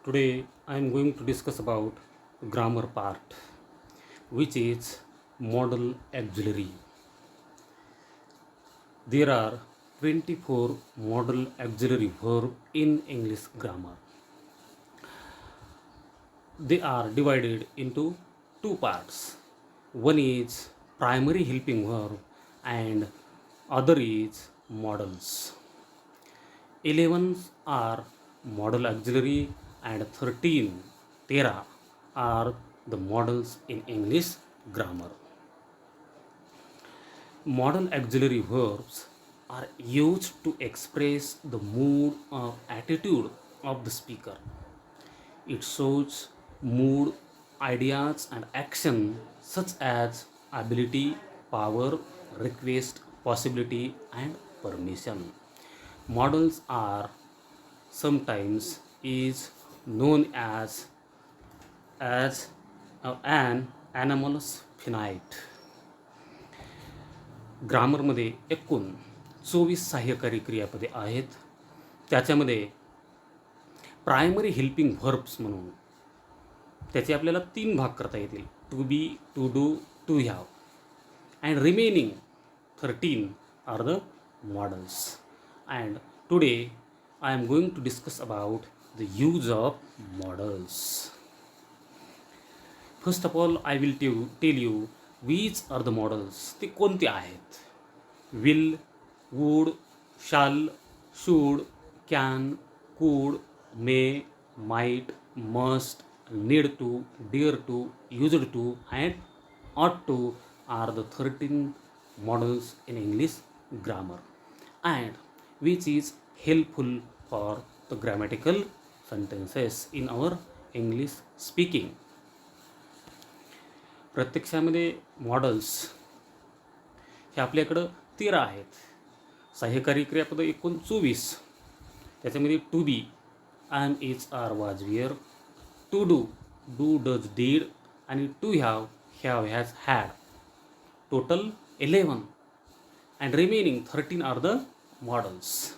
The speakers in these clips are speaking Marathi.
Today I am going to discuss about grammar part, which is modal auxiliary. There are 24 modal auxiliary verb in English grammar. They are divided into two parts. One is primary helping verb and other is modals. 11 are modal auxiliary and 13 tera are the modals in English grammar. Modal auxiliary verbs are used to express the mood or attitude of the speaker. It shows mood, ideas, and action such as ability, power, request, possibility, and permission. Models are sometimes is known as an anomalous finite. ग्रामरमध्ये एकूण 24 सहाय्यकारी क्रियापदे आहेत. त्याच्यामध्ये प्रायमरी हेल्पिंग व्हर्ब्स म्हणून त्याचे आपल्याला 3 भाग करता येतील: to be, to do, to have. And remaining 13 are the models. And today I am going to discuss about the use of modals. First of all, I will tell you which are the modals. ते कोणते आहेत? Will, would, shall, should, can, could, may, might, must, need to, dare to, used to, and ought to are the 13 modals in English grammar, and which is helpful for the grammatical sentences in our English speaking. प्रत्यक्षामध्ये मॉडल्स हे आपल्याकडं 13 आहेत. सहाय्यकारी क्रियापद एकूण 24. त्याच्यामध्ये to be, am, is, are, was, were. To do, do, does, did. आणि to have, has, had. Total 11 and remaining 13 are the modals.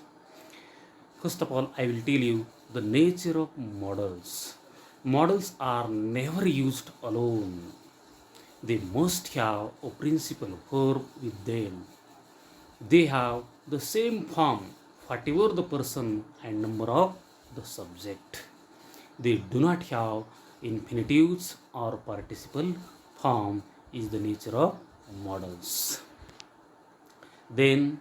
First of all, I will tell you the nature of modals. Modals are never used alone. They must have a principal verb with them. They have the same form whatever the person and number of the subject. They do not have infinitives or participle form is the nature of modals. Then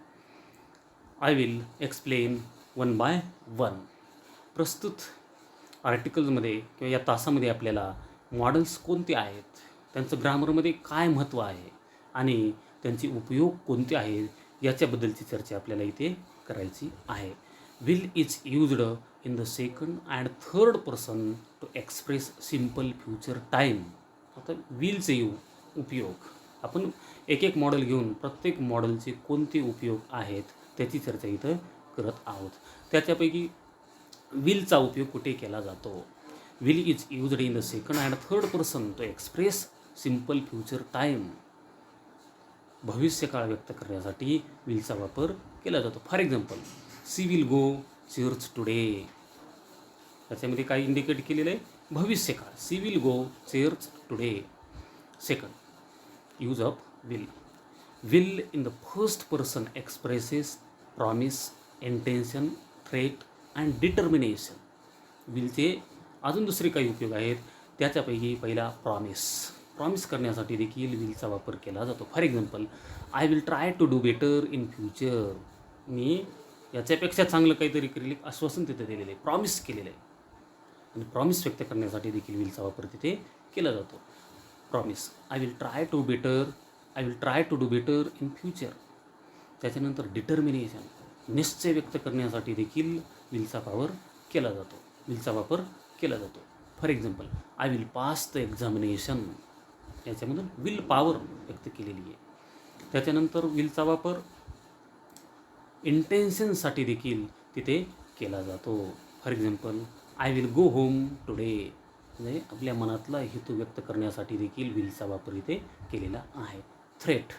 I will explain one by one. प्रस्तुत आर्टिकल्समध्ये किंवा या तासामध्ये आपल्याला मॉडल्स कोणते आहेत, त्यांचं ग्रामरमध्ये काय महत्त्व आहे आणि त्यांचे उपयोग कोणते आहेत याच्याबद्दलची चर्चा आपल्याला इथे करायची आहे. Will is used in the second and third person to express simple future time. आता विलचे उपयोग आपण एक एक मॉडेल घेऊन प्रत्येक मॉडेलचे कोणते उपयोग आहेत त्याची चर्चा इथं करत आहोत. त्याच्यापैकी विलचा उपयोग कुठे केला जातो? Will is used in the second and third person to express simple future time. भविष्यकाळ व्यक्त करण्यासाठी विलचा वापर केला जातो. For example, she will go church today. त्याच्यामध्ये काय इंडिकेट केलेलं आहे? भविष्यकाळ. She will go church today. Second, use of will. Will in the first person expresses promise, intention, threat and determination. विलचे अजून दुसरे काही उपयोग आहेत. त्याच्यापैकी पहिला प्रॉमिस करण्यासाठी देखील विलचा वापर केला जातो. For example, I will try to do better in future. मी याच्यापेक्षा चांगलं काहीतरी करेल आश्वासन तिथे दिलेलं आहे, प्रॉमिस केलेलं आहे. आणि प्रॉमिस व्यक्त करण्यासाठी देखील विलचा वापर तिथे केला जातो. Promise, I will try to do better in future. त्याच्यानंतर डिटर्मिनेशन, निश्चय व्यक्त करण्यासाठी देखील विलचा वापर केला जातो. For example, I will pass the examination. याच्यामधून विल पॉवर व्यक्त केलेली आहे. त्याच्यानंतर विलचा वापर इंटेन्शनसाठी देखील तिथे केला जातो. For example, I will go home today. म्हणजे आपल्या मनातला हेतू व्यक्त करण्यासाठी देखील विलचा वापर इथे केलेला आहे. थ्रेट,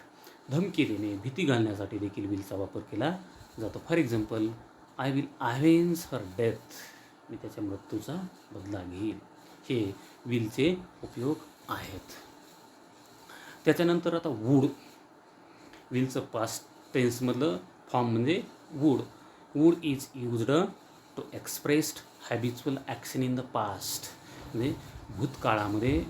धमकी देणे, भीती घालण्यासाठी देखील विलचा वापर केला जातो. For example, I will avenge her death. मी त्याच्या मृत्यूचा बदला घेईल. हे विलचे उपयोग आहेत. त्याच्यानंतर आता वूड. विलचं पास्ट टेन्समधलं फॉर्म म्हणजे would. Would is used to expressed habitual action in the past. म्हणजे भूतकाळामध्ये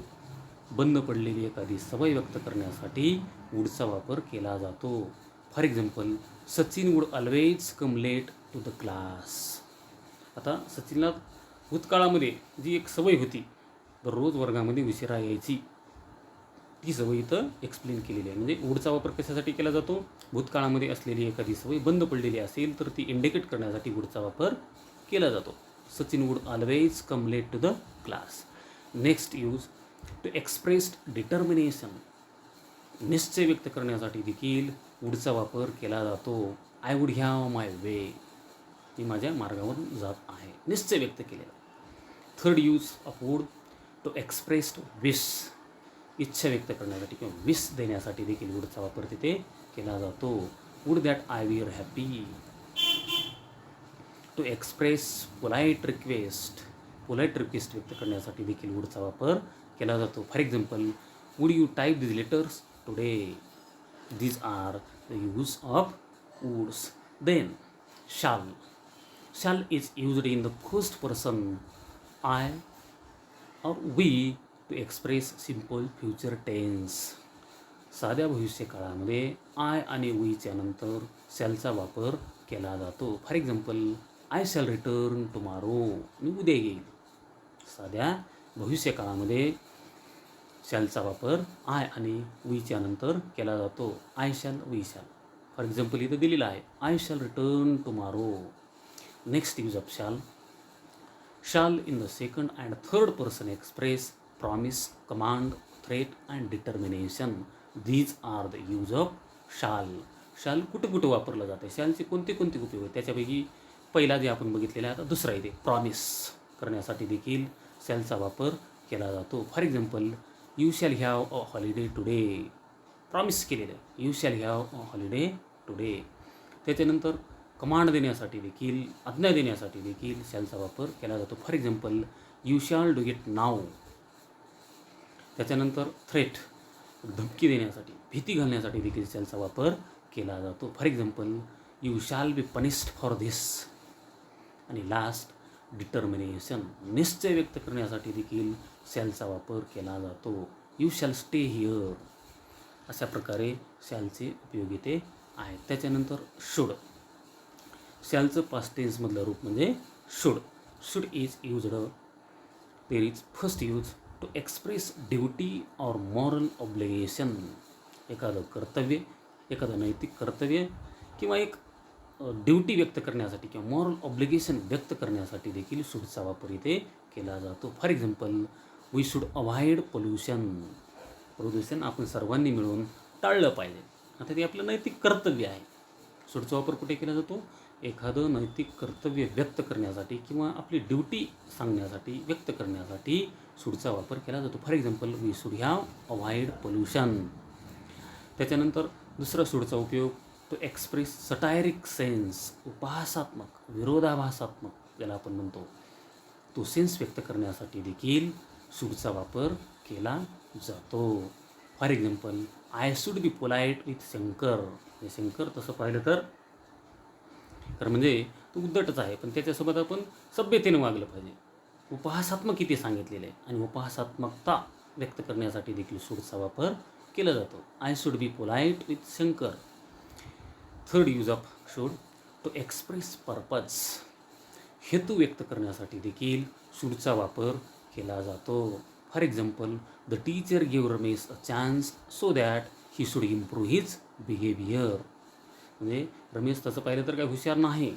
बंद पडलेली एखादी सवय व्यक्त करण्यासाठी वूडचा वापर केला जातो. For example, Sachin would always come late to the class. आता सचिनला भूतकाळामध्ये जी एक सवय होती दररोज वर्गामध्ये उशिरा यायची, ती सवय इथं एक्सप्लेन केलेली आहे. म्हणजे वूडचा वापर कशासाठी केला जातो? भूतकाळामध्ये असलेली एखादी सवय बंद पडलेली असेल तर ती इंडिकेट करण्यासाठी वूडचा वापर केला जातो. Sachin would always come late to the class. Next use to expressed determination. निश्चय व्यक्त करण्यासाठी देखील वूडचा वापर केला जातो. I would have my way. मी माझ्या मार्गावरून जात आहे. निश्चय व्यक्त केलेला. Third use of would to expressed wish. इच्छा व्यक्त करण्यासाठी किंवा विश देण्यासाठी देखील वूडचा वापर तिथे केला जातो. Would that I we are happy. To express polite request. Polite request व्यक्त करण्यासाठी देखील वूडचा वापर केला जातो. For example, would you type these letters today. These are the use of woulds. Then shall. Shall is used in the first person I और we to express simple future tense. साध्या भविष्यकाळामध्ये आय आणि वीच्या नंतर शॅलचा वापर केला जातो. For example, I shall return tomorrow. मी उद्या येईल. साध्या भविष्यकाळामध्ये शॅलचा वापर आय आणि वीच्या नंतर केला जातो. I shall, we shall. For example इथं दिलेलं आहे, I shall return tomorrow. Next use of shall. Shall in the second and third person express promise, command, threat and determination. These are the use of shall. Shall कुठं कुठं वापरलं जातं? शॅलचे कोणते कोणते उपयोग आहेत? त्याच्यापैकी पहिला जे आपण बघितलेला आहे, आता दुसरा इथे प्रॉमिस करण्यासाठी देखील शॅलचा वापर केला जातो. For example, you shall have a holiday today. Promise केलेलं आहे, you shall have a holiday today. त्याच्यानंतर कमांड देण्यासाठी देखील, आज्ञा देण्यासाठी देखील शॅलचा वापर केला जातो. For example, you shall do it नाव. त्याच्यानंतर थ्रेट, धमकी देण्यासाठी, भीती घालण्यासाठी देखील शॅलचा वापर केला जातो. For example, you shall be punished for this. आणि लास्ट, डिटर्मिनेशन, निश्चय व्यक्त करण्यासाठी देखील शॅलचा वापर केला जातो. You shall stay here. अशा प्रकारे शॅलचे उपयोग इथे आहेत. त्याच्यानंतर शुड. शॅलचं पास्ट टेन्समधलं रूप म्हणजे should. Should is used. There is first use to express duty or moral obligation. एखादं कर्तव्य, एखादं नैतिक कर्तव्य किंवा एक ड्युटी व्यक्त करण्यासाठी किंवा मॉरल ऑब्लिगेशन व्यक्त करण्यासाठी देखील शुडचा वापर इथे केला जातो. For example, we should avoid pollution. प्रदूषण आपण सर्वांनी मिळून टाळलं पाहिजे. आता ते आपलं नैतिक कर्तव्य आहे. शुडचा वापर कुठे केला जातो? एखादं नैतिक कर्तव्य व्यक्त करण्यासाठी किंवा आपली ड्युटी सांगण्यासाठी, व्यक्त करण्यासाठी शुडचा वापर केला जातो. For example, we should have avoid pollution. त्याच्यानंतर दुसरा शुडचा उपयोग टू एक्सप्रेस सटायरिक सेन्स. उपहासात्मक, विरोधाभासात्मक ज्याला आपण म्हणतो, तो सेन्स व्यक्त करण्यासाठी देखील शुडचा वापर केला जातो. For example, I should be polite with Shankar. Shankar तसं पाहिलं तर म्हणजे तो उद्धटच आहे, पण त्याच्यासोबत आपण सभ्यतेने वागलं पाहिजे. उपहासात्मक इथे सांगितलेलं आहे आणि उपहासात्मकता व्यक्त करण्यासाठी देखील शुडचा वापर केला जातो. I should be polite with Shankar. Third use of should to express purpose. हेतू व्यक्त करण्यासाठी देखील शुडचा वापर केला जातो. For example, the teacher give Ramesh a chance so that he should improve his behaviour. म्हणजे रमेश तसं पाहिलं तर काय हुशार नाही,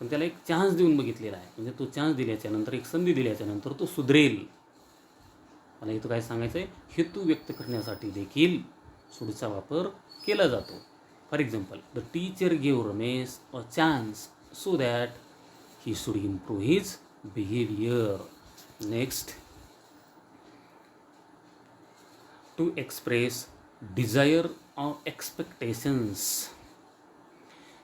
पण त्याला एक चान्स देऊन बघितलेला आहे. म्हणजे तो चान्स दिल्याच्यानंतर, एक संधी दिल्याच्यानंतर तो सुधरेल. मला इथं काय सांगायचं आहे? हेतू व्यक्त करण्यासाठी देखील शुडचा वापर केला जातो. For example, the teacher give Ramesh a chance so that he should improve his behaviour. Next, to express desire or expectations.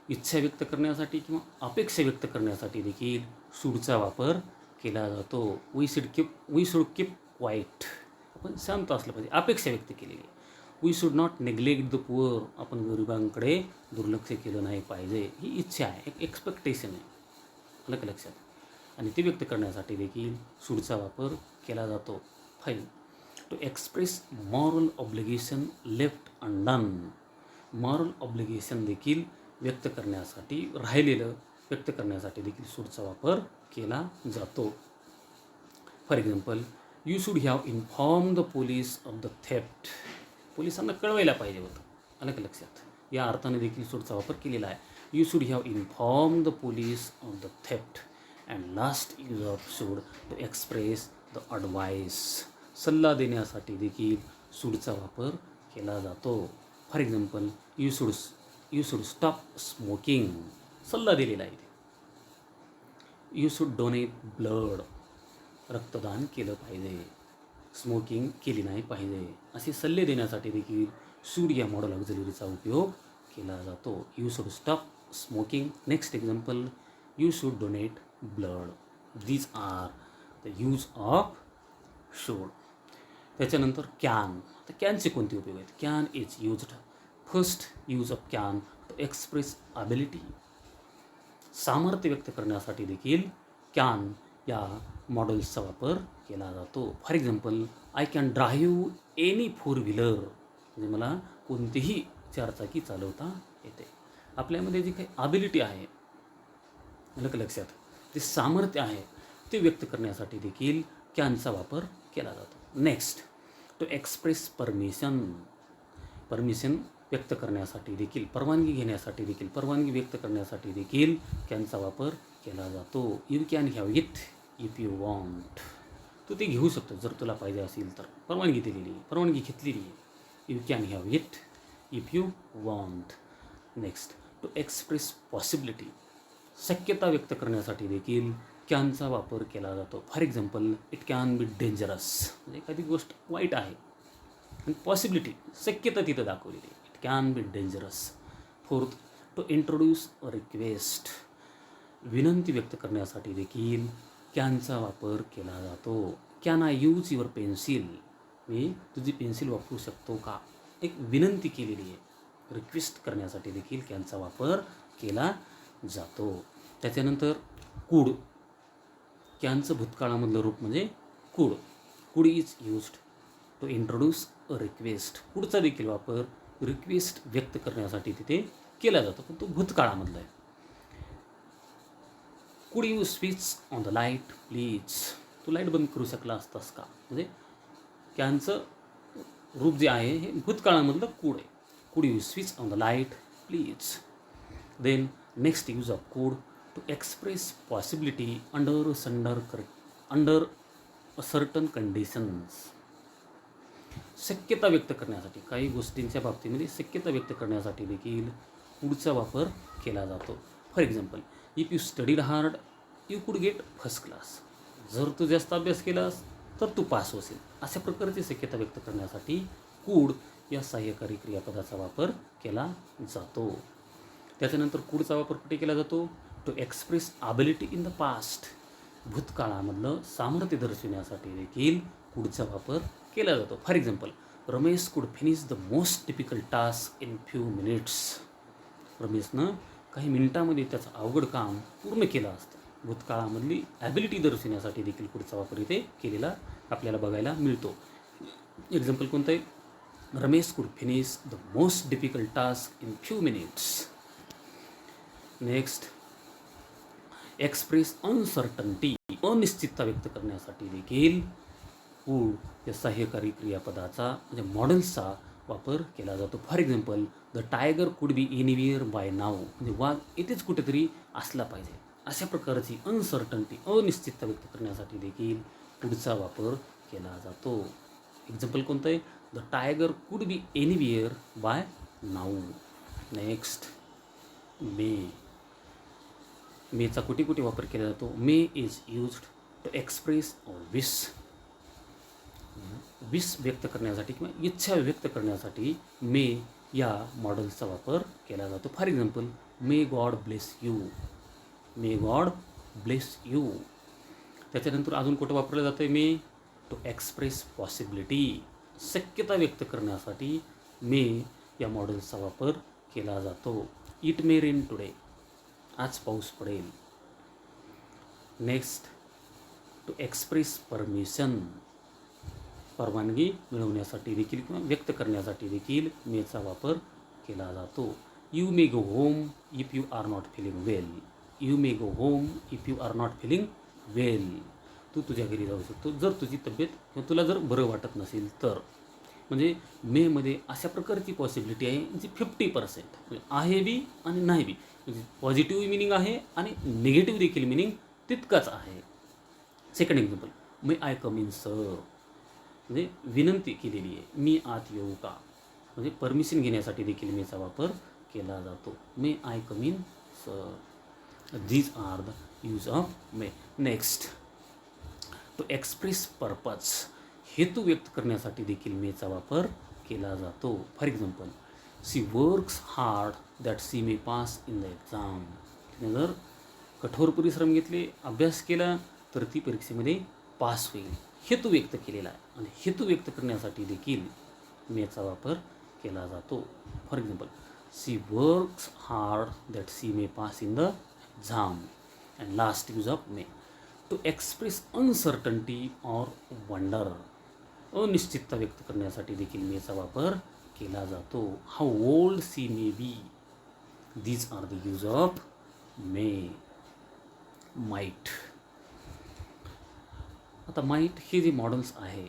इच्छा व्यक्त करण्यासाठी किंवा अपेक्षा व्यक्त करण्यासाठी देखील शुडचा वापर केला जातो. We should keep quiet. आपण शांत असलं पाहिजे, अपेक्षा व्यक्त केलेली आहे. We should not neglect the poor. आपण गरिबांकडे दुर्लक्ष केलं नाही पाहिजे. ही इच्छा आहे, एक एक्सपेक्टेशन आहे. आलं का लक्षात? आणि ते व्यक्त करण्यासाठी देखील शूडचा वापर केला जातो. Fine. To express moral obligation left undone. Moral obligation देखील व्यक्त करण्यासाठी, राहिलेलं व्यक्त करण्यासाठी देखील शूडचा वापर केला जातो. For example, you should have inform the police of the theft. पोलिसांना कळवायला पाहिजे होतं. आलं का लक्षात? या अर्थाने देखील शूडचा वापर केलेला आहे. You should have inform the police of the theft. And last use of should to express the advice. सल्ला देण्यासाठी देखील शूडचा वापर केला जातो. For example, you should stop smoking. सल्ला दिलेला आहे. You should donate blood. रक्तदान केलं पाहिजे, स्मोकिंग केली नाही पाहिजे, असे सल्ले देण्यासाठी देखील शुड या मॉडल ऑक्झिलरीचा उपयोग केला जातो. You should stop smoking. Next example, you should donate blood. These are the use of should. त्याच्यानंतर कॅन. तर कॅनचे कोणते उपयोग आहेत? Can is used. First use of can to express ability. सामर्थ्य व्यक्त करण्यासाठी देखील कॅन या मॉडेल्सचा वापर केला जातो. For example, I can drive any four wheeler. म्हणजे मला कोणतीही चारचाकी चालवता येते. आपल्यामध्ये जी काही ॲबिलिटी आहे, आलं का लक्षात, ते सामर्थ्य आहे, ते व्यक्त करण्यासाठी देखील कॅनचा वापर केला जातो. Next, to express permission. Permission व्यक्त करण्यासाठी देखील, परवानगी घेण्यासाठी देखील, परवानगी व्यक्त करण्यासाठी देखील कॅनचा वापर केला जातो. You can have it if you want. तू ते घेऊ शकतो जर तुला पाहिजे असेल तर. परवानगी दिलेली आहे, परवानगी घेतलेली आहे. You can have it if you want. Next, to express possibility. शक्यता व्यक्त करण्यासाठी देखील कॅनचा वापर केला जातो. For example, it can be dangerous. म्हणजे एखादी गोष्ट वाईट आहे आणि पॉसिबिलिटी, शक्यता तिथं दाखवलेली आहे. It can be dangerous. Fourth, to introduce a request. विनंती व्यक्त करण्यासाठी देखील कॅनचा वापर केला जातो. Can I use your pencil. मी तुझी पेन्सिल वापरू शकतो का? एक विनंती केलेली आहे. रिक्वेस्ट करण्यासाठी देखील कॅनचा वापर केला जातो. त्याच्यानंतर कूड. कॅनचं भूतकाळामधलं रूप म्हणजे could. Could is used to introduce a request. कूडचा देखील वापर रिक्वेस्ट व्यक्त करण्यासाठी तिथे केला जातो, पण तो भूतकाळामधला आहे. Could you switch on the light please. तू लाईट बंद करू शकला असतास का? म्हणजे कॅनचं रूप जे आहे हे भूतकाळामधलं कूड आहे. Could you switch on the light please. Then next use of could to express possibility under a certain conditions. शक्यता व्यक्त करण्यासाठी, काही गोष्टींच्या बाबतीमध्ये शक्यता व्यक्त करण्यासाठी देखील कुडचा वापर केला जातो. For example, if you studied hard you could get first class. जर तू जास्त अभ्यास केलास तर तू पास होशील. अशा प्रकारची शक्यता व्यक्त करण्यासाठी कुड या सहाय्यकारी क्रियापदाचा वापर केला जातो. त्याच्यानंतर कुडचा वापर कुठे केला जातो? To express ability in the past. भूतकाळामधलं सामर्थ्य दर्शविण्यासाठी देखील कुडचा वापर केला जातो. For example, Ramesh could finish the most difficult task in few minutes. रमेशनं काही मिनिटामध्ये त्याचं अवघड काम पूर्ण केलं असतं. भूतकाळामधली ॲबिलिटी दर्शविण्यासाठी देखील कुडचा वापर इथे केलेला आपल्याला बघायला मिळतो. एक्झाम्पल कोणतं आहे? Ramesh could finish the most difficult task in few minutes. Next, express uncertainty. अनिश्चितता व्यक्त करण्यासाठी देखील कुड या सहाय्यकारी क्रियापदाचा म्हणजे मॉडेल्सचा वापर केला जातो. For example, the tiger could be anywhere bye नाव. म्हणजे वाघ इथेच कुठेतरी असला पाहिजे. अशा प्रकारची अनसर्टन्टी, अनिश्चितता व्यक्त करण्यासाठी देखील कुडचा वापर केला जातो. एक्झाम्पल कोणतं आहे? The tiger could be anywhere by now. Next, may. मेचा कुठे कुठे वापर केला जातो? May is used to express wish. Wish व्यक्त करण्यासाठी किंवा इच्छा व्यक्त करण्यासाठी मे या मॉडेल्सचा वापर केला जातो. For example, may God bless you. May God bless you. त्याच्यानंतर अजून कुठं वापरलं जातं आहे मे? टू एक्सप्रेस पॉसिबिलिटी, शक्यता व्यक्त करण्यासाठी मे या मॉडेल्सचा वापर केला जातो. इट मे रेन टुडे, आज पाऊस पडेल. नेक्स्ट, टू एक्सप्रेस परमिशन, परवानगी मिळवण्यासाठी देखील किंवा व्यक्त करण्यासाठी देखील मेचा वापर केला जातो. You may go home if you are not feeling well. You may go home if you are not feeling well. तू तुझ्या घरी जाऊ शकतो जर तुझी तब्येत किंवा तुला जर बरं वाटत नसेल तर. म्हणजे मेमध्ये अशा प्रकारची पॉसिबिलिटी आहे जी 50% म्हणजे आहे बी आणि नाही बी. म्हणजे पॉझिटिव्ह मिनिंग आहे आणि निगेटिव्ह देखील मिनिंग तितकाच आहे. Second example, may I come in sir, म्हणजे विनंती केलेली आहे, मी आत येऊ का. म्हणजे परमिशन घेण्यासाठी देखील मेचा वापर केला जातो. May I come in sir. These are the use of may. Next, to express purpose, हेतू व्यक्त करण्यासाठी देखील मेचा वापर केला जातो. For example, she works hard that she may pass in the exam. तिने जर कठोर परिश्रम घेतले, अभ्यास केला तर ती परीक्षेमध्ये पास होईल. हेतू व्यक्त केलेला आहे आणि हेतू व्यक्त करण्यासाठी देखील मेचा वापर केला जातो. For example, she works hard that she may pass in the exam. And last use of may, to express uncertainty or wonder, अनिश्चितता व्यक्त करण्यासाठी देखील मेचा वापर केला जातो. How old she may be. These are the use of may. Might. आता माईट हे जे मॉडेल्स आहे,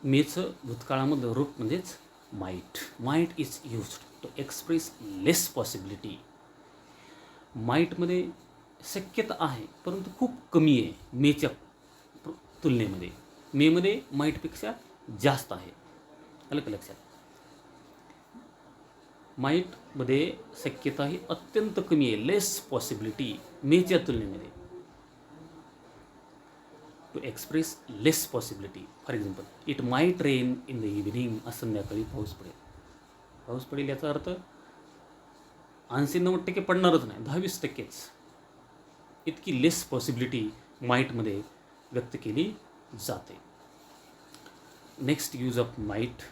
मेचं भूतकाळामधलं रूप म्हणजेच might. Might is used to express less possibility. माईटमध्ये शक्यता आहे परंतु खूप कमी आहे मेच्या तुलनेमध्ये. मेमध्ये माईटपेक्षा जास्त आहे. आलं का लक्षात? माईटमध्ये शक्यता ही अत्यंत कमी आहे, लेस पॉसिबिलिटी मेच्या तुलनेमध्ये. To express less possibility. For example, it might rain in the evening. आज संध्याकाळी पाऊस पडेल. पाऊस पडेल याचा अर्थ 80-90% पडणारच नाही, 10-20%च. इतकी लेस पॉसिबिलिटी माईटमध्ये व्यक्त केली जाते. Next use of might,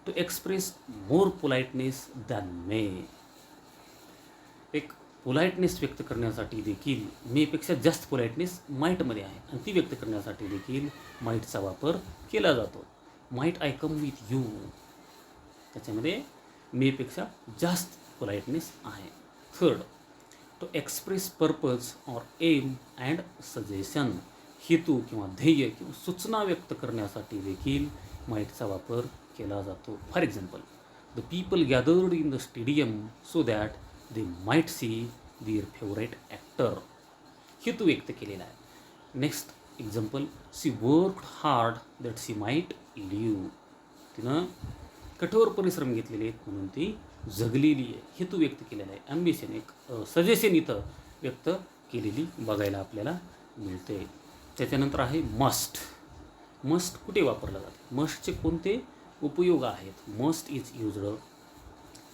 to express more politeness than may. एक पोलाइटनेस व्यक्त करण्यासाठी देखील मेपेक्षा जास्त पोलाइटनेस माईटमध्ये आहे आणि ती व्यक्त करण्यासाठी देखील माईटचा वापर केला जातो. Might I come with you, त्याच्यामध्ये मेपेक्षा जास्त पोलाइटनेस आहे. Third, to express purpose or aim and suggestion, हेतू किंवा ध्येय किंवा सूचना व्यक्त करण्यासाठी देखील माईटचा वापर केला जातो. For example, the people gathered in the stadium so that they might see their favourite actor. हेतू व्यक्त केलेला आहे. Next example, she worked hard that she might live. तिनं कठोर परिश्रम घेतलेले आहेत म्हणून ती जगलेली आहे. हेतू व्यक्त केलेला आहे. ॲम्बिशन, एक सजेशन इथं व्यक्त केलेली बघायला आपल्याला मिळते. त्याच्यानंतर आहे मस्ट. मस्ट कुठे वापरला जाते? मस्टचे कोणते उपयोग आहेत? Must is used.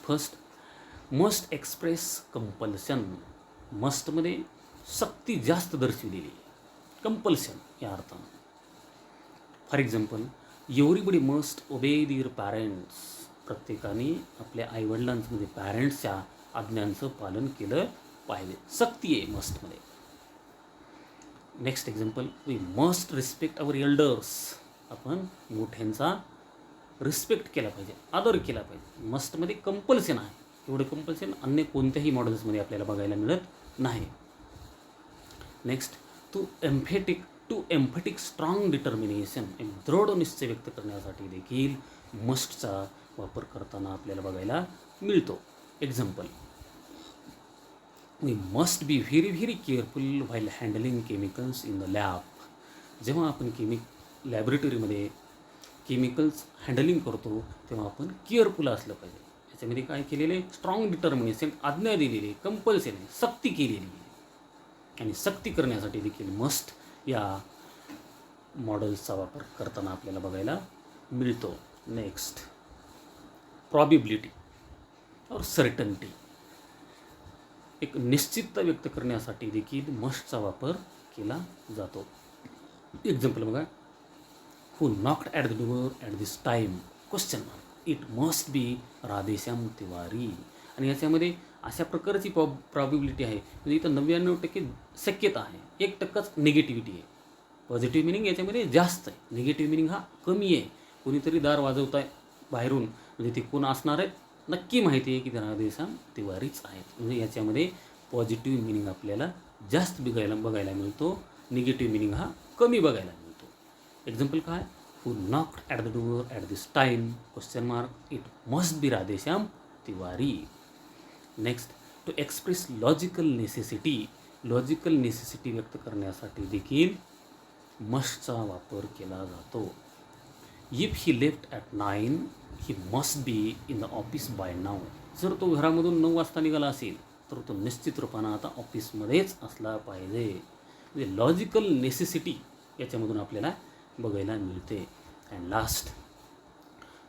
First, must express compulsion. मस्टमध्ये सक्ती जास्त दर्शवलेली आहे, कंपल्शन या अर्थानं. For example, everybody must obey their parents. प्रत्येकाने आपल्या आईवडिलांचं म्हणजे पॅरेंट्सच्या आज्ञांचं पालन केलं पाहिजे. सक्ती आहे मस्टमध्ये. Next example, we must respect our elders. आपण मोठ्यांचा रिस्पेक्ट केला पाहिजे, आदर केला पाहिजे. मस्टमध्ये कंपल्शन आहे. एवढं कंपल्शन अन्य कोणत्याही मॉडेल्समध्ये आपल्याला बघायला मिळत नाही. Next, to emphatic strong determination. एक दृढ निश्चय व्यक्त करण्यासाठी देखील मस्टचा वापर करताना आपल्याला बघायला मिळतो. Example, we must be very careful while handling chemicals in the lab. जेव्हा आपण लॅबोरेटरीमध्ये केमिकल्स हँडलिंग करतो तेव्हा आपण केअरफुल असलं पाहिजे. याच्यामध्ये काय केलेलं आहे? स्ट्रॉंग डिटर्मिनेशन, आज्ञा दिलेली आहे, कंपल्शन आहे, सक्ती केलेली आहे. आणि सक्ती करण्यासाठी देखील मस्ट या मॉडेल्सचा वापर करताना आपल्याला बघायला मिळतो. नेक्स्ट, प्रॉबिबिलिटी और सर्टन्टी. एक निश्चितता व्यक्त करण्यासाठी देखील मस्टचा वापर केला जातो. एक्झाम्पल बघा, who knocked at the door at this time question mark, it must be Radheshyam Tiwari. आणि याच्यामध्ये अशा प्रकारची प्रॉबिबिलिटी आहे, म्हणजे इथं 99% शक्यता आहे, 1%च निगेटिव्हिटी आहे. पॉझिटिव्ह मिनिंग याच्यामध्ये जास्त आहे, निगेटिव्ह मिनिंग हा कमी आहे. कोणीतरी दार वाजवत आहे बाहेरून, म्हणजे ते कोण असणार आहेत नक्की माहिती आहे की ते राधेश्याम तिवारीच आहेत. म्हणजे याच्यामध्ये पॉझिटिव्ह मिनिंग आपल्याला जास्त बघायला मिळतो, निगेटिव्ह मिनिंग हा कमी बघायला मिळतो. एक्झाम्पल काय, who knocked at the door at this time question mark, it must be Radheshyam Tiwari. Next, to express logical necessity, logical necessity व्यक्त करण्यासाठी देखील मस्टचा वापर केला जातो. If he left at 9 he must be in the office by now. जर तो घरामधून 9 वाजता निघाला असेल तर तो निश्चित रूपानं आता ऑफिसमध्येच असला पाहिजे. म्हणजे लॉजिकल नेसेसिटी याच्यामधून आपल्याला बघायला मिळते. And last,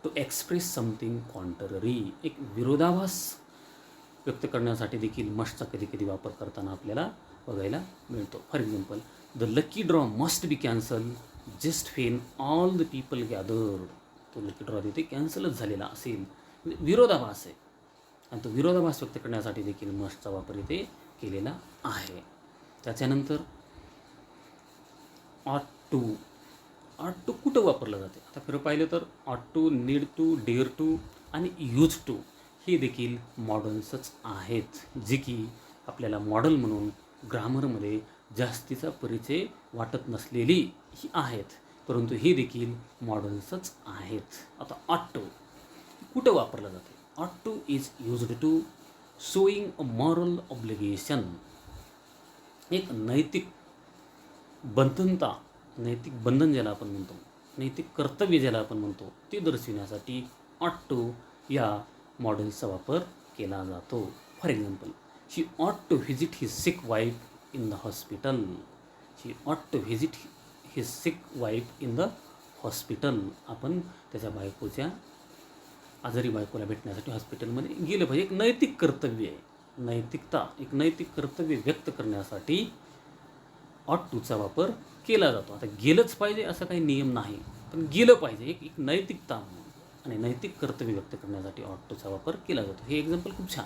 to express something contrary, एक विरोधाभास व्यक्त करण्यासाठी देखील मस्टचा कधी कधी वापर करताना आपल्याला बघायला मिळतो. For example, the lucky draw must be cancel just Wien all the people gathered. तो लकी ड्रॉ तिथे कॅन्सलच झालेला असेल, म्हणजे विरोधाभास आहे. आणि तो विरोधाभास व्यक्त करण्यासाठी देखील मस्टचा वापर इथे केलेला आहे. त्याच्यानंतर ऑट टू, ऑट टू कुठं वापरलं जाते? आता खरं पाहिलं तर ought to, need to, dare to आणि यूज टू हे देखील मॉडल्सच आहेत, जे की आपल्याला मॉडल म्हणून ग्रामरमध्ये जास्तीचा परिचय वाटत नसलेली ही आहेत, परंतु हे देखील मॉडल्सच आहेत. आता ऑट टू कुठं वापरलं जाते? Ought to is used to showing a moral obligation, एक नैतिक बंधनता, नैतिक बंधन ज्याला आपण म्हणतो, नैतिक कर्तव्य ज्याला आपण म्हणतो, ते दर्शविण्यासाठी ऑट टू या मॉडेल्सचा वापर केला जातो. For example, she ought to visit his sick wife in the hospital. She ought to visit his sick wife in the hospital. आपण त्याच्या बायकोच्या आजारी बायकोला भेटण्यासाठी हॉस्पिटलमध्ये गेलं पाहिजे. एक नैतिक कर्तव्य आहे, नैतिकता, एक नैतिक कर्तव्य व्यक्त करण्यासाठी ऑट टूचा वापर केला जातो. आता गेलंच पाहिजे असं काही नियम नाही, पण गेलं पाहिजे एक नैतिकता म्हणून आणि नैतिक कर्तव्य व्यक्त करण्यासाठी ऑट टूचा वापर केला जातो. हे एक्झाम्पल खूप छान.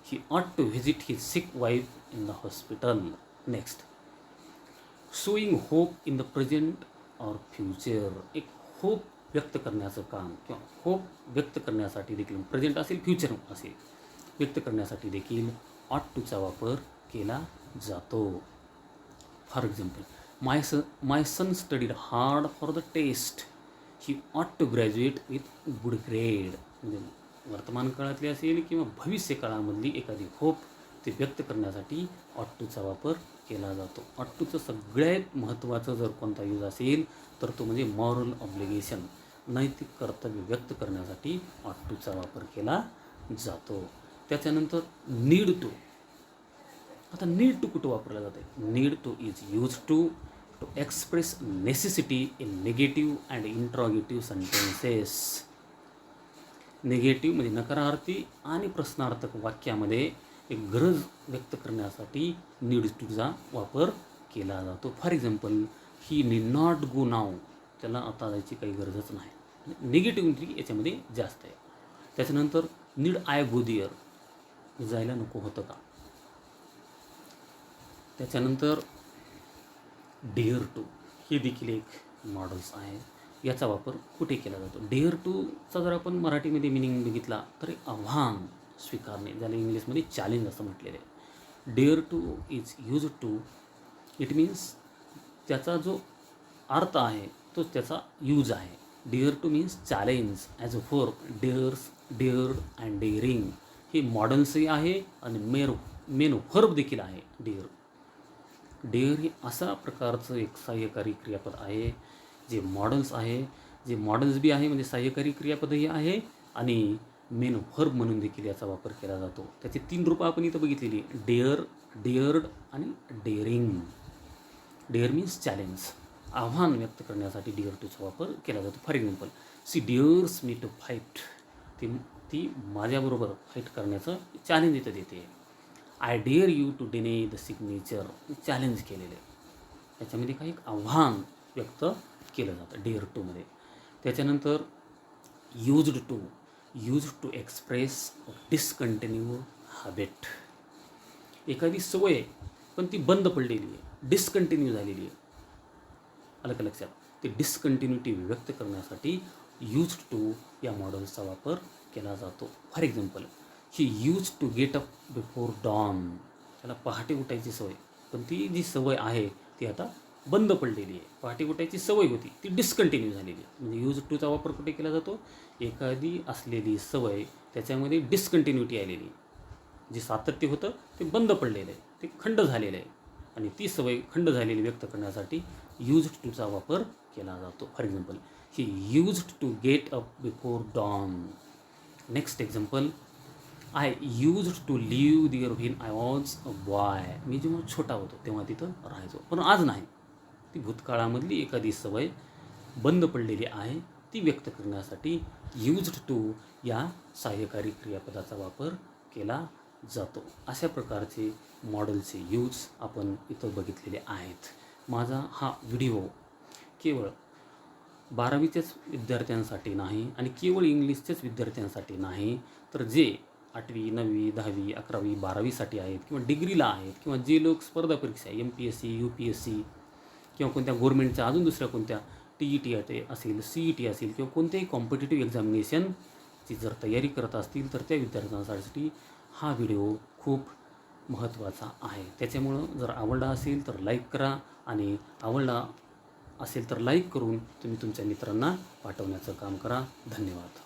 He ought to visit his sick wife in the hospital. Next, showing hope in the present or future, एक होप व्यक्त करण्याचं काम किंवा होप व्यक्त करण्यासाठी देखील, प्रेझेंट असेल फ्युचर असेल, व्यक्त करण्यासाठी देखील ऑट टूचा वापर केला जातो. For example, my son studied hard for the test, he ought to graduate with good grade. म्हणजे वर्तमान काळातली असेल किंवा भविष्य काळामधली एखादी होप ते व्यक्त करण्यासाठी ऑट टूचा वापर केला जातो. ऑट टूचं सगळ्यात महत्त्वाचं जर कोणता यूज असेल तर तो म्हणजे मॉरल ऑब्लिगेशन, नैतिक कर्तव्य व्यक्त करण्यासाठी ऑट टूचा वापर केला जातो. त्याच्यानंतर नीड टू. आता नीड टू कुठं वापरलं जाते? Need to is use to express necessity in negative and interrogative sentences. Negative म्हणजे नकारार्थी आणि प्रश्नार्थक वाक्यामध्ये एक गरज व्यक्त करण्यासाठी नीड टूचा वापर केला जातो. For example, he need not go now, त्याला आता जायची काही गरजच नाही. निगेटिव्हिटी याच्यामध्ये जास्त आहे. त्याच्यानंतर नीड आय गो दिअर, जायला नको होतं का. त्याच्यानंतर डेअर टू, हे देखील एक मॉडल्स आहे. याचा वापर कुठे केला जातो? डेअर टूचा जर आपण मराठीमध्ये मिनिंग बघितला तर एक आव्हान स्वीकारणे, ज्याला इंग्लिशमध्ये चॅलेंज असं म्हटलेलं आहे. Dare to is use to, it means त्याचा जो अर्थ आहे तो त्याचा यूज आहे. Dare to means challenge as a verb, dared and daring हे मॉडल्सही आहे आणि मेन व्हर्ब देखील आहे. डेअर हे असा प्रकारचं एक सहाय्यकारी क्रियापद आहे जे मॉडल्स आहे, जे मॉडल्स बी आहे म्हणजे सहाय्यकारी क्रियापदही आहे आणि मेन व्हर्ब म्हणून देखील याचा वापर केला जातो. त्याची 3 रूपं आपण इथं बघितलेली, डेअर, डेअर्ड आणि डेअरिंग. डेअर मीन्स चॅलेंज, आव्हान व्यक्त करण्यासाठी डेअर टूचा वापर केला जातो. For example, she dares me to fight, ती माझ्याबरोबर फाईट करण्याचं चॅलेंज इथं देते. I dare you to deny the signature, challenge केलेलं आहे. याच्यामध्ये काही एक आव्हान व्यक्त केलं जातं डेअर टूमध्ये. त्याच्यानंतर used to express discontinue habit. एखादी सवय आहे पण ती बंद पडलेली आहे, डिसकंटिन्यू झालेली आहे. आलं का लक्षात? ते डिसकंटिन्युटी व्यक्त करण्यासाठी यूज्ड टू या मॉडेल्सचा वापर केला जातो. For example, he use to get up before dawn. त्याला पहाटे उठायची सवय, पण ती जी सवय आहे ती आता बंद पडलेली आहे. पहाटे उठायची सवय होती, ती डिसकंटिन्यू झालेली आहे. म्हणजे यूज टूचा वापर कुठे केला जातो? एखादी असलेली सवय त्याच्यामध्ये डिसकंटिन्युटी आलेली आहे. जे सातत्य होतं ते बंद पडलेलं आहे, ते खंड झालेलं आहे, आणि ती सवय खंड झालेली व्यक्त करण्यासाठी यूज्ड टूचा वापर केला जातो. For example, he used to get up before dawn. Next example, I used to live there when I was a boy. मी जेव्हा छोटा होतो तेव्हा तिथं राहायचो, पण आज नाही. ती भूतकाळामधली एखादी सवय बंद पडलेली आहे, ती व्यक्त करण्यासाठी यूज्ड टू या सहाय्यकारी क्रियापदाचा वापर केला जातो. अशा प्रकारचे मॉडेलचे यूज आपण इथं बघितलेले आहेत. माझा हा व्हिडिओ केवळ 12वीच्याच विद्यार्थ्यांसाठी नाही आणि केवळ इंग्लिशच्याच विद्यार्थ्यांसाठी नाही, तर जे 8वी 9वी 10वी 11वी 12वीसाठी आहेत किंवा डिग्रीला आहेत किंवा जे लोक स्पर्धा परीक्षा MPSC UPSC किंवा कोणत्या गव्हर्नमेंटच्या अजून दुसऱ्या कोणत्या TET असेल, CET असेल किंवा कोणत्याही कॉम्पिटिटिव्ह एक्झामिनेशनची जर तयारी करत असतील तर त्या विद्यार्थ्यांसाठी हा व्हिडिओ खूप महत्त्वाचा आहे. त्याच्यामुळं जर आवडला असेल तर लाईक करा, आणि आवडला असेल तर लाईक करून तुम्ही तुमच्या मित्रांना पाठवण्याचं काम करा. धन्यवाद.